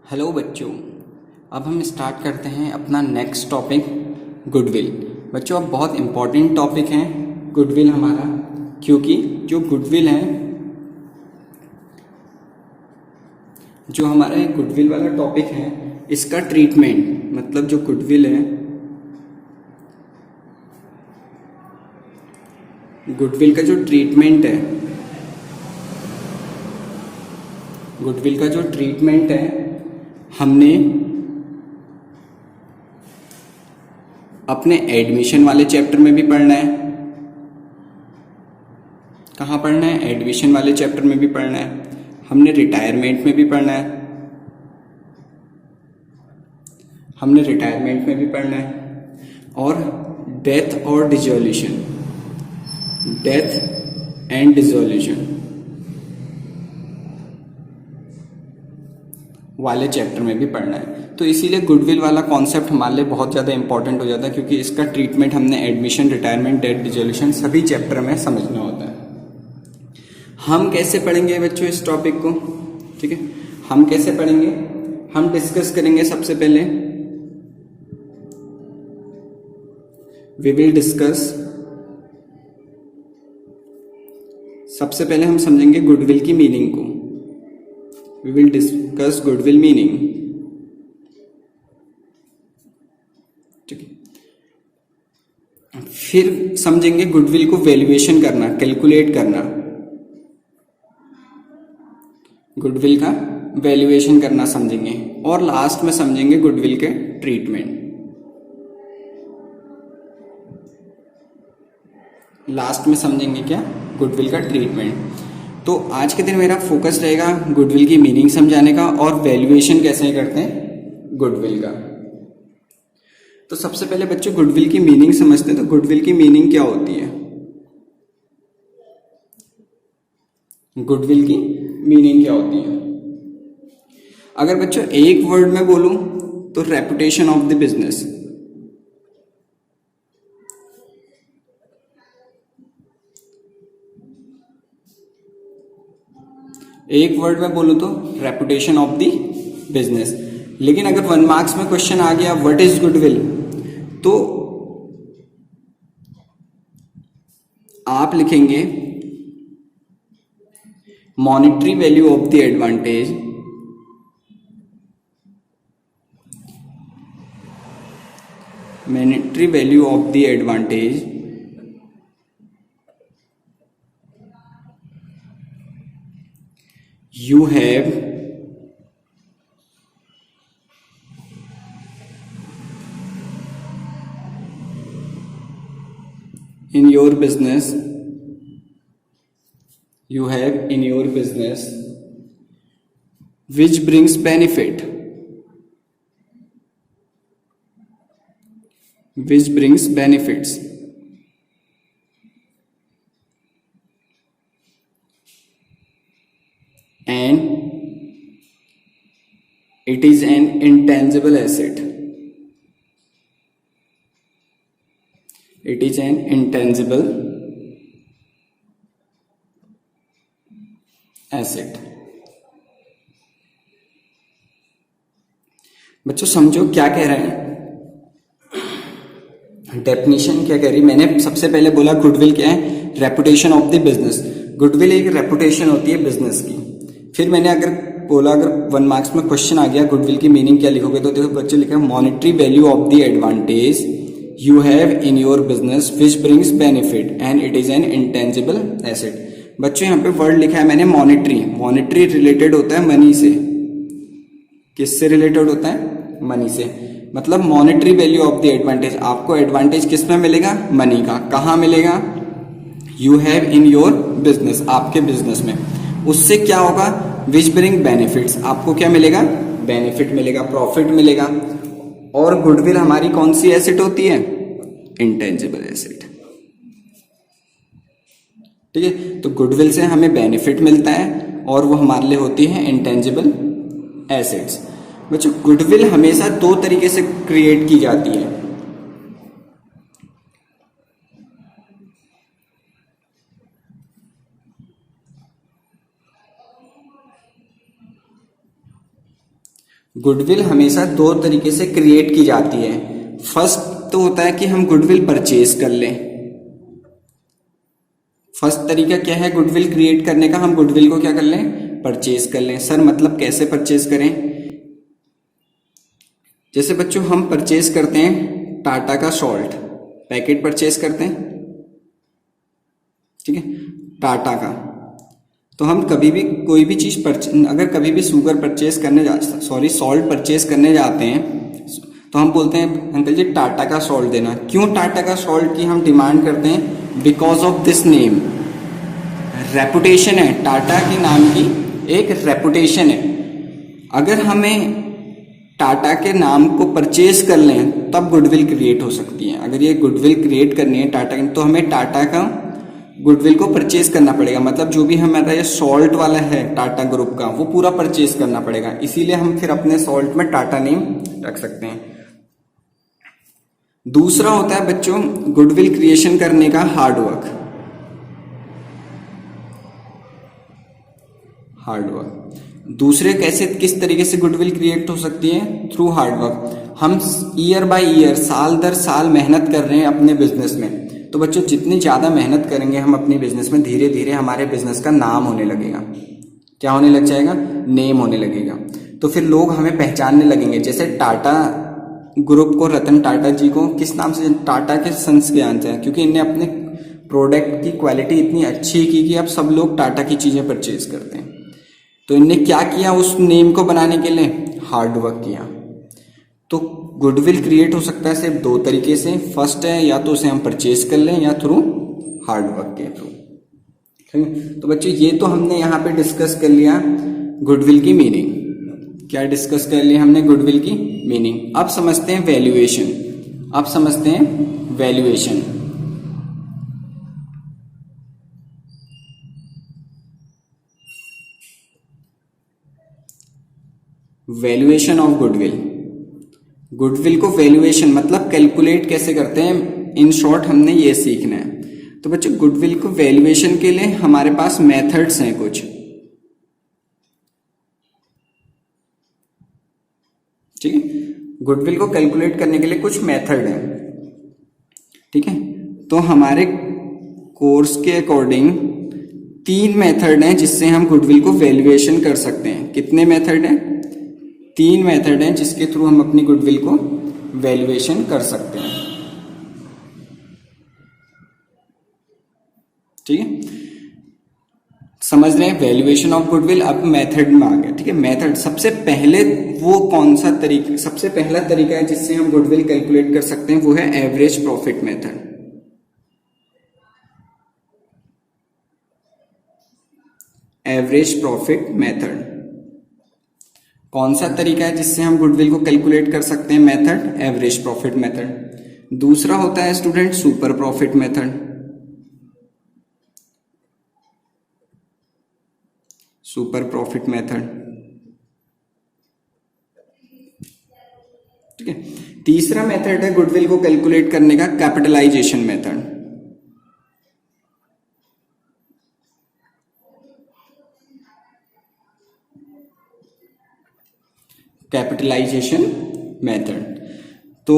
Hello बच्चों। अब हम स्टार्ट करते हैं अपना नेक्स्ट टॉपिक गुडविल। बच्चों अब बहुत इम्पॉर्टेंट टॉपिक है गुडविल हमारा, क्योंकि जो गुडविल है, जो हमारा एक गुडविल वाला टॉपिक है, इसका ट्रीटमेंट मतलब जो गुडविल है, गुडविल का जो ट्रीटमेंट है, गुडविल का जो ट्रीटमेंट है हमने अपने एडमिशन वाले चैप्टर में भी पढ़ना है। कहाँ पढ़ना है? एडमिशन वाले चैप्टर में भी पढ़ना है, हमने रिटायरमेंट में भी पढ़ना है, हमने रिटायरमेंट में भी पढ़ना है, और डेथ और डिसोल्यूशन, डेथ एंड डिसोल्यूशन वाले चैप्टर में भी पढ़ना है। तो इसीलिए गुडविल वाला कॉन्सेप्ट हमारे लिए बहुत ज़्यादा इंपॉर्टेंट हो जाता है, क्योंकि इसका ट्रीटमेंट हमने एडमिशन, रिटायरमेंट, डेथ, डिसोल्यूशन सभी चैप्टर में समझना होता है। हम कैसे पढ़ेंगे बच्चों इस टॉपिक को? ठीक है, हम कैसे पढ़ेंगे? हम डिस्कस करेंगे। सबसे पहले वी विल डिस्कस, सबसे पहले हम समझेंगे गुडविल की मीनिंग को। We will discuss goodwill meaning. ठीक है, फिर समझेंगे गुडविल को वैल्यूएशन करना, कैलकुलेट करना, गुडविल का वैल्यूएशन करना समझेंगे, और लास्ट में समझेंगे गुडविल के ट्रीटमेंट। लास्ट में समझेंगे क्या? गुडविल का ट्रीटमेंट। तो आज के दिन मेरा फोकस रहेगा गुडविल की मीनिंग समझाने का और वैल्यूएशन कैसे करते हैं गुडविल का। तो सबसे पहले बच्चों गुडविल की मीनिंग समझते हैं। तो गुडविल की मीनिंग क्या होती है? गुडविल की मीनिंग क्या होती है? अगर बच्चों एक वर्ड में बोलूं तो रेपुटेशन ऑफ द बिजनेस। एक वर्ड में बोलूं तो रेपुटेशन ऑफ द बिजनेस। लेकिन अगर 1 मार्क्स में क्वेश्चन आ गया व्हाट इज गुडविल, तो आप लिखेंगे monetary value of the advantage, monetary value of the advantage you have in your business, you have in your business which brings benefit, which brings benefits, and it is an intangible asset. It is an intangible asset. बच्चों समझो क्या कह रहे हैं, definition क्या कह रही। मैंने सबसे पहले बोला गुडविल क्या है? Reputation of the business. Goodwill एक रेपुटेशन होती है बिजनेस की। फिर मैंने अगर बोला, अगर 1 मार्क्स में क्वेश्चन आ गया गुडविल की मीनिंग क्या लिखोगे, तो देखो बच्चे लिखा monetary value of the advantage you have in your business which brings benefit and it is an intangible asset. बच्चों यहाँ पे वर्ड लिखा है मैंने मॉनिटरी। मॉनिटरी रिलेटेड होता है मनी से। किससे रिलेटेड होता है? मनी से। मतलब monetary value of the advantage, आपको एडवांटेज किस में मिलेगा? मनी का। कहाँ मिलेगा? You have in your business, आपके बिजनेस में। उससे क्या होगा? विच ब्रिंग बेनिफिट्स, आपको क्या मिलेगा? बेनिफिट मिलेगा, प्रॉफिट मिलेगा। और गुडविल हमारी कौन सी एसेट होती है? Intangible asset. ठीक है, तो गुडविल से हमें बेनिफिट मिलता है और वो हमारे लिए होती है इंटेंजिबल एसेट्स। बच्चों गुडविल हमेशा 2 तरीके से क्रिएट की जाती है। गुडविल हमेशा दो तरीके से क्रिएट की जाती है। फर्स्ट तो होता है कि हम गुडविल परचेज कर लें। फर्स्ट तरीका क्या है गुडविल क्रिएट करने का? हम गुडविल को क्या कर लें? परचेज कर लें। सर मतलब कैसे परचेज करें? जैसे बच्चों हम परचेज करते हैं टाटा का सॉल्ट, पैकेट परचेज करते हैं, ठीक है, टाटा का। तो हम कभी भी कोई भी चीज अगर कभी भी शुगर परचेज करने सॉल्ट परचेज करने जाते हैं तो हम बोलते हैं अंकल जी टाटा का सॉल्ट देना। क्यों टाटा का सॉल्ट की हम डिमांड करते हैं? Because of this name, reputation है, टाटा के नाम की एक रेपुटेशन है। अगर हमें टाटा के नाम को परचेज कर लें तब गुडविल क्रिएट हो सकती है। अगर ये गुडविल क्रिएट करनी है टाटा की तो हमें टाटा का गुडविल को परचेज करना पड़ेगा। मतलब जो भी हमारा ये सॉल्ट वाला है टाटा ग्रुप का वो पूरा परचेज करना पड़ेगा। इसीलिए हम फिर अपने सॉल्ट में टाटा नेम रख सकते हैं। दूसरा होता है बच्चों गुडविल क्रिएशन करने का हार्डवर्क। दूसरे कैसे किस तरीके से गुडविल क्रिएट हो सकती है? Through hard work. हम ईयर बाय ईयर, साल दर साल मेहनत कर रहे हैं अपने बिजनेस में। तो बच्चों जितनी ज्यादा मेहनत करेंगे हम अपनी बिजनेस में, धीरे धीरे हमारे बिजनेस का नाम होने लगेगा। क्या होने लग जाएगा? नेम होने लगेगा। तो फिर लोग हमें पहचानने लगेंगे। जैसे टाटा ग्रुप को, रतन टाटा जी को किस नाम से? टाटा के सन्स के जानते हैं, क्योंकि इन्हें अपने प्रोडक्ट की क्वालिटी इतनी अच्छी की कि अब सब लोग टाटा की चीजें परचेज करते हैं। तो इनने क्या किया उस नेम को बनाने के लिए? हार्डवर्क किया। तो गुडविल क्रिएट हो सकता है सिर्फ दो तरीके से। फर्स्ट है या तो उसे हम परचेज कर लें या थ्रू हार्डवर्क के थ्रू। ठीक है, तो बच्चों ये तो हमने यहाँ पे डिस्कस कर लिया गुडविल की मीनिंग। क्या डिस्कस कर लिया हमने? गुडविल की मीनिंग। अब समझते हैं valuation. Valuation of goodwill. Goodwill को वैल्यूएशन मतलब कैलकुलेट कैसे करते हैं, इन शॉर्ट हमने ये सीखना है। तो बच्चों गुडविल को वैल्यूएशन के लिए हमारे पास मेथड्स हैं कुछ, ठीक है। गुडविल को कैलकुलेट करने के लिए कुछ मेथड हैं, ठीक है। तो हमारे कोर्स के अकॉर्डिंग 3 मेथड हैं जिससे हम गुडविल को वैल्यूएशन कर सकते हैं। कितने मेथड हैं? 3 मेथड हैं जिसके थ्रू हम अपनी गुडविल को वैल्यूएशन कर सकते हैं, ठीक है। समझ रहे हैं वैल्यूएशन ऑफ गुडविल। अब मेथड में आ गया, ठीक है। मेथड सबसे पहले वो कौन सा तरीका, सबसे पहला तरीका है जिससे हम गुडविल कैलकुलेट कर सकते हैं, वो है average profit method. Average profit method कौन सा तरीका है जिससे हम गुडविल को कैलकुलेट कर सकते हैं? Method average profit method. दूसरा होता है student super profit method. Super profit method, ठीक है। तीसरा मेथड है गुडविल को कैलकुलेट करने का कैपिटलाइजेशन मेथड। Capitalisation method. तो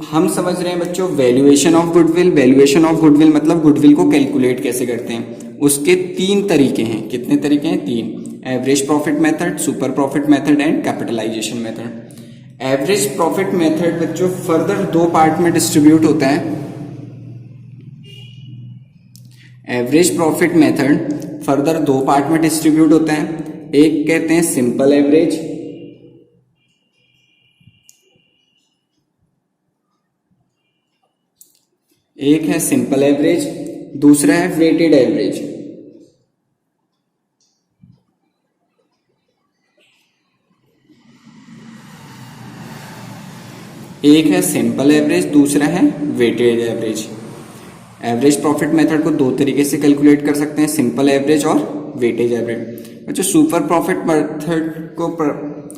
हम समझ रहे हैं बच्चों valuation of goodwill. Valuation of goodwill मतलब गुडविल को कैलकुलेट कैसे करते हैं। उसके 3 तरीके हैं। कितने तरीके हैं? 3। Average profit method, super profit method and capitalization method. Average profit method बच्चों फर्दर 2 पार्ट में डिस्ट्रीब्यूट होता है। Average profit method further 2 part में डिस्ट्रीब्यूट होता है। एक कहते हैं सिंपल एवरेज, एक है सिंपल एवरेज, दूसरा है वेटेड एवरेज। एक है सिंपल एवरेज, दूसरा है weighted average. Average profit method को 2 तरीके से कैलकुलेट कर सकते हैं, सिंपल एवरेज और वेटेज एवरेज। अच्छा, सुपर प्रॉफिट मेथड को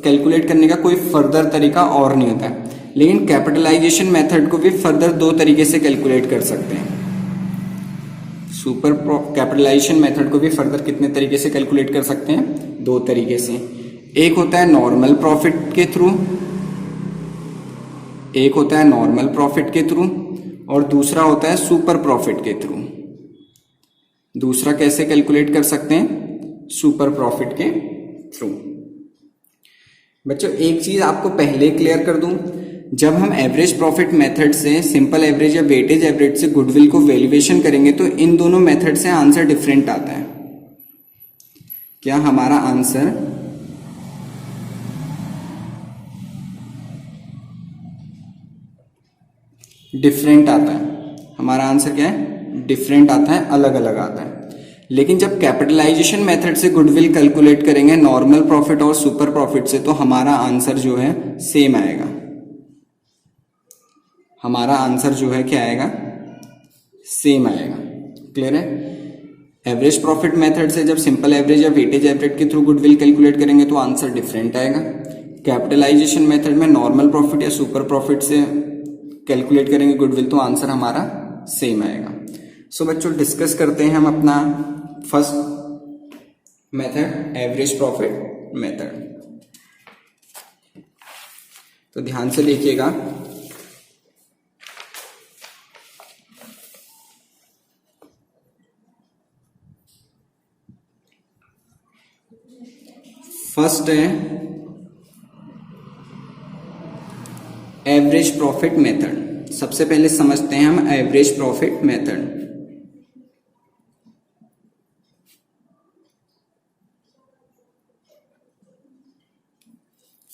कैलकुलेट करने का कोई फर्दर तरीका और नहीं होता है, लेकिन कैपिटलाइजेशन मेथड को भी फर्दर 2 तरीके से कैलकुलेट कर सकते हैं। कैपिटलाइजेशन मेथड को भी फर्दर कितने तरीके से कैलकुलेट कर सकते हैं? 2 तरीके से। एक होता है नॉर्मल प्रॉफिट के थ्रू, एक होता है नॉर्मल प्रॉफिट के थ्रू और दूसरा होता है सुपर प्रॉफिट के थ्रू। दूसरा कैसे कैलकुलेट कर सकते हैं? सुपर प्रॉफिट के थ्रू। बच्चों एक चीज आपको पहले क्लियर कर दूं, जब हम एवरेज प्रॉफिट मेथड से सिंपल एवरेज या वेटेज एवरेज से गुडविल को वैल्यूएशन करेंगे तो इन दोनों मेथड से आंसर डिफरेंट आता है। क्या हमारा आंसर डिफरेंट आता है? हमारा आंसर क्या है? डिफरेंट आता है, अलग अलग आता है। लेकिन जब कैपिटलाइजेशन मेथड से गुडविल कैलकुलेट करेंगे नॉर्मल प्रॉफिट और सुपर प्रॉफिट से, तो हमारा आंसर जो है सेम आएगा। हमारा आंसर जो है क्या आएगा? सेम आएगा। क्लियर है? एवरेज प्रॉफिट मेथड से जब सिंपल एवरेज या वेटेज एवरेज के थ्रू गुडविल कैलकुलेट करेंगे तो आंसर डिफरेंट आएगा। कैपिटलाइजेशन मेथड में नॉर्मल प्रॉफिट या सुपर प्रॉफिट से कैलकुलेट करेंगे गुडविल तो आंसर हमारा सेम आएगा। सो बच्चों डिस्कस करते हैं हम अपना first method, average profit method. तो ध्यान से देखिएगा। फर्स्ट है एवरेज प्रॉफिट मेथड। सबसे पहले समझते हैं हम average profit method.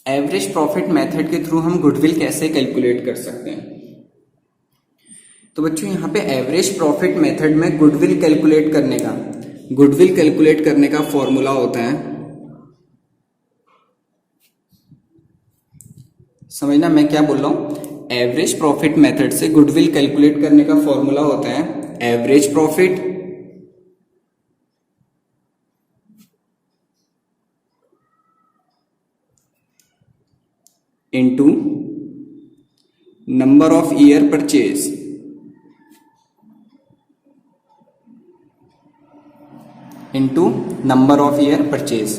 Average profit method के थ्रू हम गुडविल कैसे कैलकुलेट कर सकते हैं? तो बच्चों यहां पे एवरेज प्रॉफिट मेथड में गुडविल कैलकुलेट करने का फॉर्मूला होता है, समझना मैं क्या बोल रहा हूं। एवरेज प्रॉफिट मेथड से गुडविल कैलकुलेट करने का फॉर्मूला होता है average profit into number of year purchase into number of year purchase.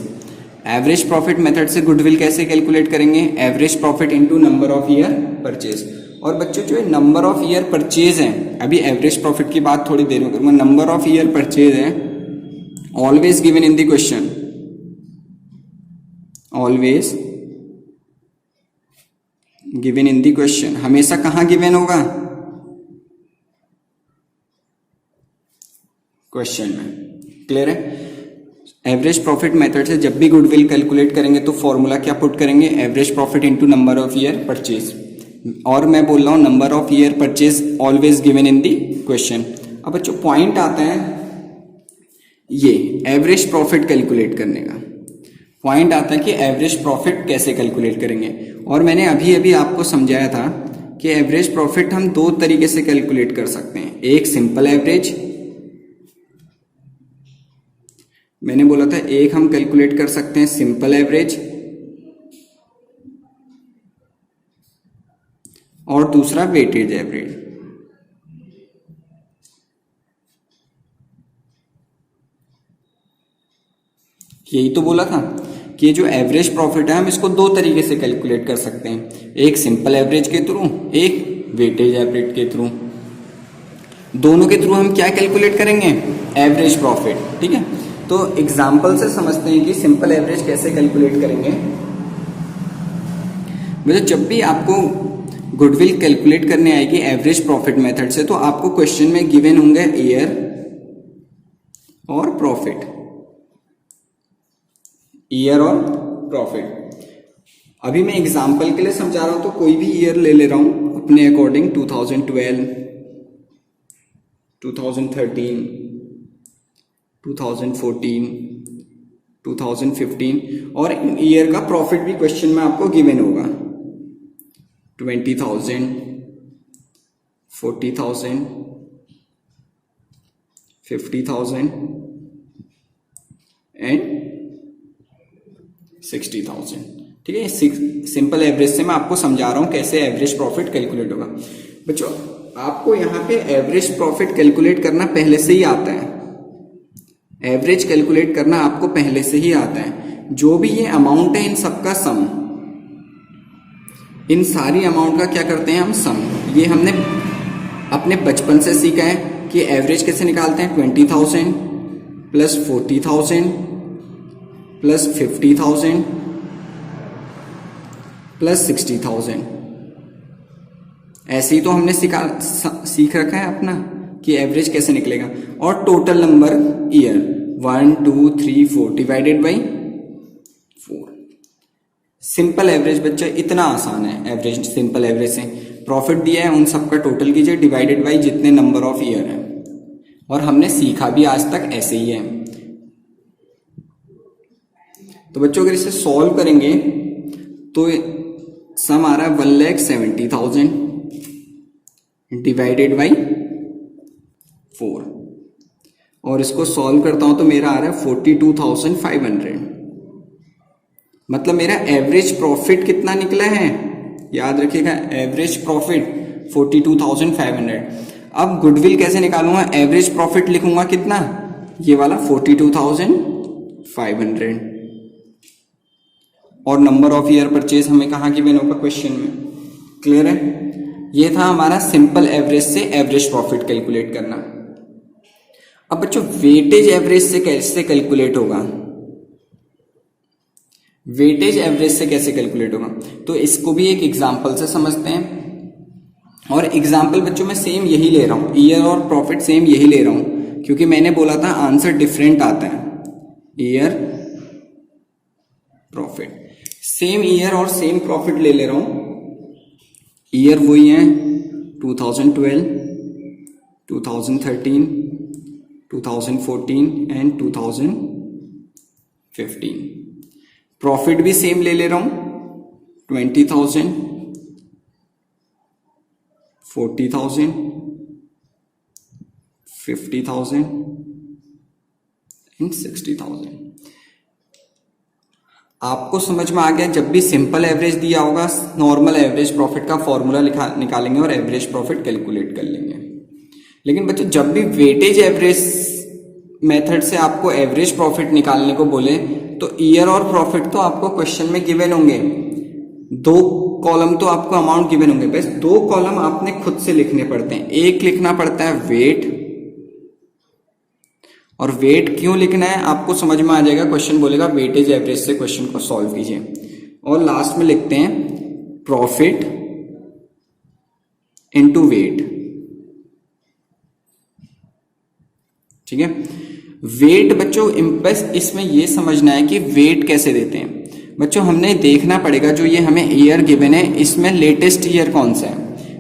Average profit method से गुडविल कैसे कैलकुलेट करेंगे? Average profit into number of year purchase. और बच्चों जो नंबर ऑफ ईयर परचेज है, अभी एवरेज प्रॉफिट की बात थोड़ी देर में करूंगा, नंबर ऑफ ईयर परचेज है always given in the question, always given in the question. हमेशा कहां गिवन होगा? क्वेश्चन में। क्लियर है? एवरेज प्रॉफिट मेथड से जब भी गुडविल कैलकुलेट करेंगे तो फॉर्मूला क्या पुट करेंगे? Average profit into number of year purchase. और मैं बोल रहा हूं number of year purchase always given in the question. अब बच्चों पॉइंट आता है ये एवरेज प्रॉफिट कैलकुलेट करने का। पॉइंट आता है कि एवरेज प्रॉफिट कैसे कैलकुलेट करेंगे। और मैंने अभी अभी आपको समझाया था कि एवरेज प्रॉफिट हम दो तरीके से कैलकुलेट कर सकते हैं। एक सिंपल एवरेज, मैंने बोला था एक हम कैलकुलेट कर सकते हैं सिंपल एवरेज, और दूसरा वेटेज एवरेज। यही तो बोला था कि जो एवरेज प्रॉफिट है हम इसको दो तरीके से कैलकुलेट कर सकते हैं, एक सिंपल एवरेज के थ्रू, एक वेटेज एवरेज के थ्रू। दोनों के थ्रू हम क्या कैलकुलेट करेंगे? Average profit. ठीक है, तो एग्जाम्पल से समझते हैं कि सिंपल एवरेज कैसे कैलकुलेट करेंगे। मतलब जब भी आपको गुडविल कैलकुलेट करने आएगी एवरेज प्रॉफिट मेथड से, तो आपको क्वेश्चन में गिवन होंगे ईयर और प्रॉफिट, ईयर और प्रॉफिट। अभी मैं एग्जाम्पल के लिए समझा रहा हूं तो कोई भी ईयर ले रहा हूं अपने अकॉर्डिंग, 2012, 2013, 2014, 2015, और इन ईयर का प्रॉफिट भी क्वेश्चन में आपको गिवन होगा, 20,000, 40,000, 50,000 एंड 60,000। ठीक है, सिंपल एवरेज से मैं आपको समझा रहा हूं कैसे एवरेज प्रॉफिट कैलकुलेट होगा। बच्चों आपको यहां पे एवरेज प्रॉफिट कैलकुलेट करना पहले से ही आता है, एवरेज कैलकुलेट करना आपको पहले से ही आता है। जो भी ये अमाउंट है इन सबका सम, इन सारी अमाउंट का क्या करते हैं हम सम। ये हमने अपने बचपन से सीखा है कि एवरेज कैसे निकालते हैं, 20,000 प्लस 40,000 प्लस 50,000 प्लस 60,000। ऐसे ही तो हमने सीख रखा है अपना कि एवरेज कैसे निकलेगा। और total number year 1 2 3 4 divided by 4। Simple average बच्चा इतना आसान है। एवरेज सिंपल एवरेज से प्रॉफिट दिया है उन सबका टोटल कीजिए डिवाइडेड बाई जितने नंबर ऑफ ईयर है। और हमने सीखा भी आज तक ऐसे ही है। तो बच्चों अगर इसे सॉल्व करेंगे तो सम आ रहा है 1,70,000 डिवाइडेड बाई 4। और इसको सॉल्व करता हूं तो मेरा आ रहा है 42,500। मतलब मेरा एवरेज प्रॉफिट कितना निकला है, याद रखिएगा, एवरेज प्रॉफिट 42,500। अब गुडविल कैसे निकालूंगा, एवरेज प्रॉफिट लिखूंगा कितना, ये वाला 42,500। और नंबर ऑफ ईयर परचेज हमें कहाँ गिवन होगा क्वेश्चन में, क्लियर है। ये था हमारा सिंपल एवरेज से एवरेज प्रॉफिट कैलकुलेट करना। अब बच्चों वेटेज एवरेज से कैसे कैलकुलेट होगा, वेटेज एवरेज से कैसे कैलकुलेट होगा, तो इसको भी एक एग्जांपल से समझते हैं। और एग्जांपल बच्चों मैं सेम यही ले रहा हूं, ईयर और प्रॉफिट सेम यही ले रहा हूं, क्योंकि मैंने बोला था आंसर डिफरेंट आता है। ईयर प्रॉफिट, सेम ईयर और सेम प्रॉफिट ले रहा हूं। ईयर वही है 2012, 2013, 2014 एंड 2015। प्रॉफिट भी सेम ले रहा हूं 20,000, 40,000, 50,000 एंड 60,000। आपको समझ में आ गया, जब भी सिंपल एवरेज दिया होगा नॉर्मल एवरेज प्रॉफिट का फॉर्मूला निकालेंगे और एवरेज प्रॉफिट कैलकुलेट कर लेंगे। लेकिन बच्चों जब भी वेटेज एवरेज मेथड से आपको एवरेज प्रॉफिट निकालने को बोले तो ईयर और प्रॉफिट तो आपको क्वेश्चन में गिवन होंगे, 2 कॉलम तो आपको अमाउंट गिवन होंगे, बस 2 कॉलम आपने खुद से लिखने पड़ते हैं। एक लिखना पड़ता है वेट, और वेट क्यों लिखना है आपको समझ में आ जाएगा, क्वेश्चन बोलेगा वेटेज एवरेज से क्वेश्चन को सॉल्व कीजिए। और लास्ट में लिखते हैं प्रॉफिट इनटू वेट, ठीक है। वेट बच्चों बस इसमें ये समझना है कि वेट कैसे देते हैं। बच्चों हमने देखना पड़ेगा, जो ये हमें ईयर गिवन है इसमें लेटेस्ट ईयर कौन सा है,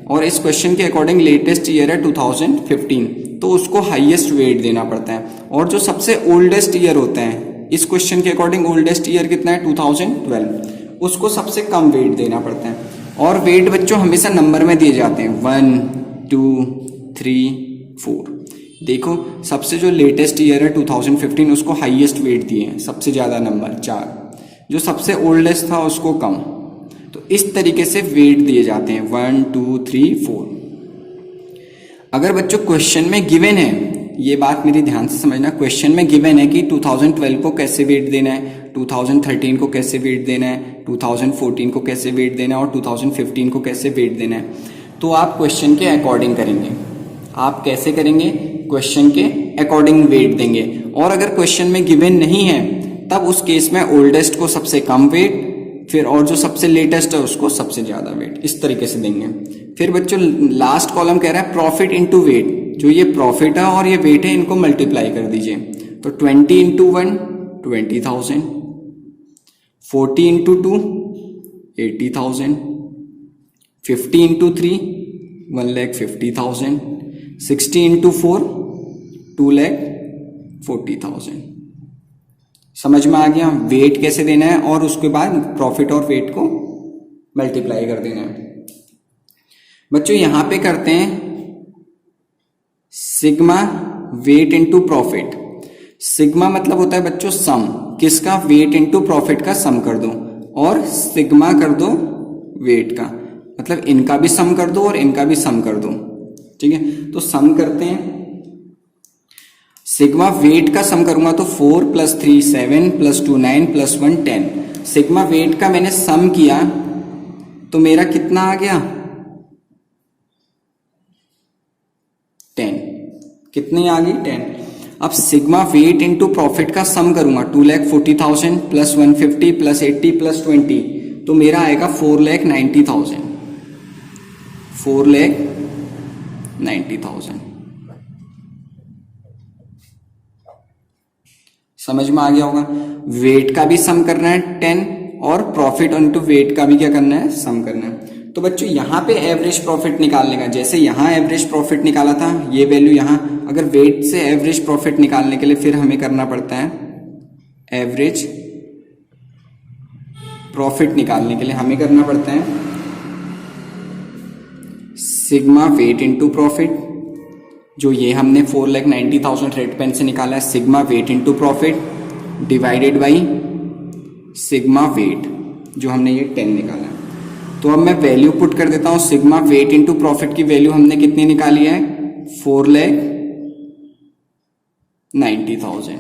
और इस क्वेश्चन के अकॉर्डिंग लेटेस्ट ईयर है 2015, तो उसको हाईएस्ट वेट देना पड़ता है। और जो सबसे ओल्डेस्ट ईयर होता है इस क्वेश्चन के अकॉर्डिंग ओल्डेस्ट ईयर कितना है 2012, उसको सबसे कम वेट देना पड़ता है। और वेट बच्चों हमेशा नंबर में दिए जाते हैं 1 2 3 4। देखो सबसे जो लेटेस्ट ईयर है 2015 उसको हाईएस्ट वेट दिए हैं, सबसे ज्यादा नंबर 4, जो सबसे ओल्डेस्ट था उसको कम। तो इस तरीके से वेट दिए जाते हैं 1 2 3 4। अगर बच्चों क्वेश्चन में गिवन है, ये बात मेरी ध्यान से समझना, क्वेश्चन में गिवन है कि 2012 को कैसे वेट देना है, 2013 को कैसे वेट देना है, 2014 को कैसे वेट देना है और 2015 को कैसे वेट देना है, तो आप क्वेश्चन के अकॉर्डिंग करेंगे। आप कैसे करेंगे, क्वेश्चन के अकॉर्डिंग वेट देंगे। और अगर क्वेश्चन में गिवन नहीं है तब उस केस में ओल्डेस्ट को सबसे कम वेट, फिर और जो सबसे लेटेस्ट है उसको सबसे ज्यादा वेट, इस तरीके से देंगे। फिर बच्चों लास्ट कॉलम कह रहा है प्रॉफिट इनटू वेट, जो ये प्रॉफिट है और ये वेट है इनको मल्टीप्लाई कर दीजिए। तो 20 इंटू 1 20,000, 40 इंटू 2 80,000, 50 इंटू 3 1,50,000, 60 इंटू 4 2,40,000। समझ में आ गया वेट कैसे देना है, और उसके बाद प्रॉफिट और वेट को मल्टीप्लाई कर देना है। बच्चों यहां पे करते हैं sigma weight into profit. Sigma मतलब होता है बच्चों सम, किसका, वेट इनटू प्रॉफिट का सम कर दो, और सिग्मा कर दो वेट का, मतलब इनका भी सम कर दो और इनका भी सम कर दो, ठीक है। तो सम करते हैं, सिग्मा वेट का सम करूंगा तो 4 + 3 7 + 2 9 + 1 10। सिग्मा वेट का मैंने सम किया तो मेरा कितना आ गया 10। कितनी आ गई 10। अब सिग्मा वेट इंटू प्रॉफिट का सम करूंगा 2,40,000 + 150 + 80 + 20 तो मेरा आएगा 4,90,000। 4,90,000। समझ में आ गया होगा। वेट का भी सम करना है 10 और प्रॉफिट इंटू वेट का भी क्या करना है सम करना है। तो बच्चों यहां पे एवरेज प्रॉफिट निकालने का, जैसे यहां एवरेज प्रॉफिट निकाला था ये वैल्यू यहां, अगर वेट से एवरेज प्रॉफिट निकालने के लिए फिर हमें करना पड़ता है एवरेज प्रॉफिट निकालने के लिए हमें करना पड़ता है सिग्मा वेट इंटू प्रॉफिट, जो ये हमने 4,90,000 रेड पेन से निकाला है, sigma weight into profit divided by sigma weight जो हमने ये 10 निकाला है। तो अब मैं वैल्यू पुट कर देता हूं। सिग्मा वेट इंटू प्रॉफिट की वैल्यू हमने कितनी निकाली है 4,90,000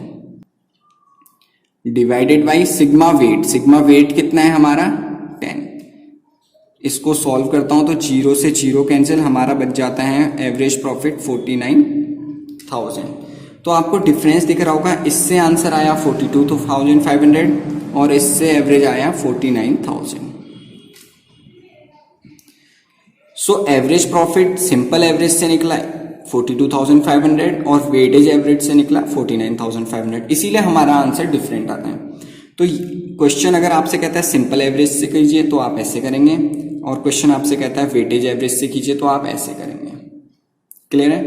divided by sigma weight. Sigma weight कितना है हमारा 10। इसको सॉल्व करता हूं तो 0 से 0 कैंसिल, हमारा बच जाता है एवरेज प्रॉफिट 49,000। तो आपको डिफरेंस दिख रहा होगा, इससे आंसर आया 42,500 और इससे एवरेज आया 49,000। So average profit simple average से निकला 42,500 और वेटेज एवरेज से निकला 49,500, इसीलिए हमारा आंसर डिफरेंट आता है। तो क्वेश्चन अगर आपसे कहता है सिंपल एवरेज से कीजिए तो आप ऐसे करेंगे, और क्वेश्चन आपसे कहता है वेटेज एवरेज से कीजिए तो आप ऐसे करेंगे। क्लियर है।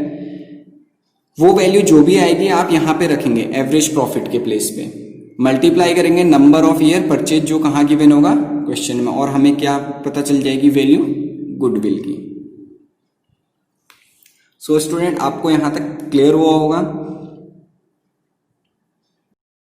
वो वैल्यू जो भी आएगी आप यहां पे रखेंगे एवरेज प्रॉफिट के प्लेस पे, मल्टीप्लाई करेंगे नंबर ऑफ ईयर परचेज जो कहां गिवन होगा क्वेश्चन में, और हमें क्या पता चल जाएगी वैल्यू गुडविल की। सो स्टूडेंट आपको यहां तक क्लियर हुआ होगा।